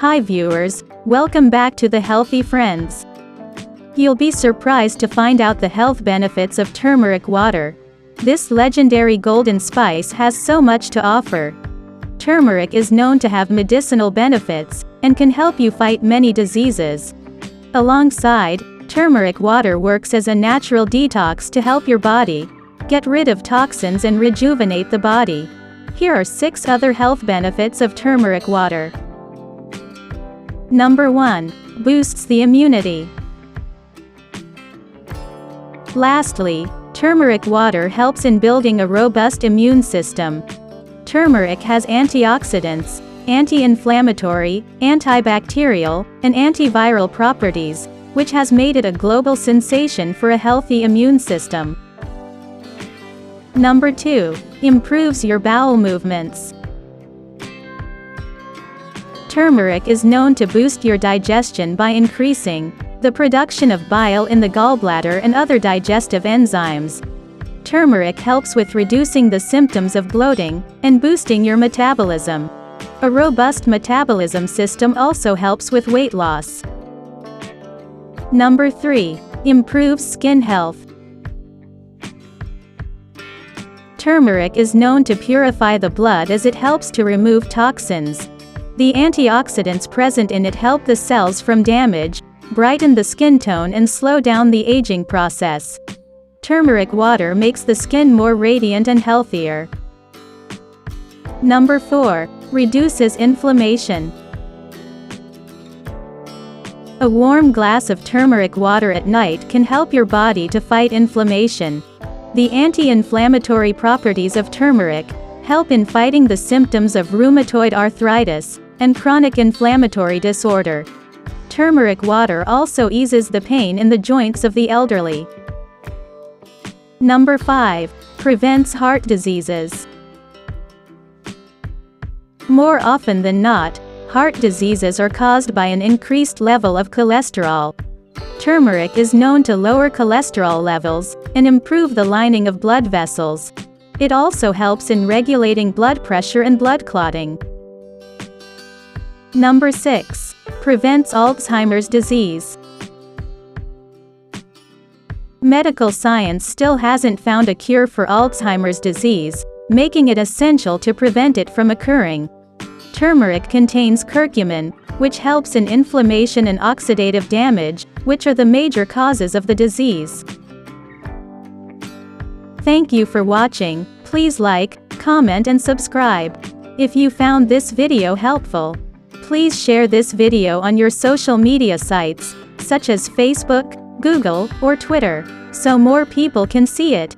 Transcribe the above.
Hi viewers, welcome back to the Healthy Friends. You'll be surprised to find out the health benefits of turmeric water. This legendary golden spice has so much to offer. Turmeric is known to have medicinal benefits, and can help you fight many diseases. Alongside, turmeric water works as a natural detox to help your body get rid of toxins and rejuvenate the body. Here are 6 other health benefits of turmeric water. Number 1. Boosts the immunity. Lastly, turmeric water helps in building a robust immune system. Turmeric has antioxidants, anti-inflammatory, antibacterial, and antiviral properties, which has made it a global sensation for a healthy immune system. Number 2. Improves your bowel movements. Turmeric is known to boost your digestion by increasing the production of bile in the gallbladder and other digestive enzymes. Turmeric helps with reducing the symptoms of bloating and boosting your metabolism. A robust metabolism system also helps with weight loss. Number 3. Improves skin health. Turmeric is known to purify the blood as it helps to remove toxins. The antioxidants present in it help the cells from damage, brighten the skin tone and slow down the aging process. Turmeric water makes the skin more radiant and healthier. Number 4. Reduces inflammation. A warm glass of turmeric water at night can help your body to fight inflammation. The anti-inflammatory properties of turmeric help in fighting the symptoms of rheumatoid arthritis and chronic inflammatory disorder. Turmeric water also eases the pain in the joints of the elderly. Number 5. Prevents heart diseases. More often than not, heart diseases are caused by an increased level of cholesterol. Turmeric is known to lower cholesterol levels and improve the lining of blood vessels. It also helps in regulating blood pressure and blood clotting. Number 6. Prevents Alzheimer's disease. Medical science still hasn't found a cure for Alzheimer's disease, making it essential to prevent it from occurring. Turmeric contains curcumin, which helps in inflammation and oxidative damage, which are the major causes of the disease. Thank you for watching. Please like, comment and subscribe. If you found this video helpful, please share this video on your social media sites, such as Facebook, Google, or Twitter, so more people can see it.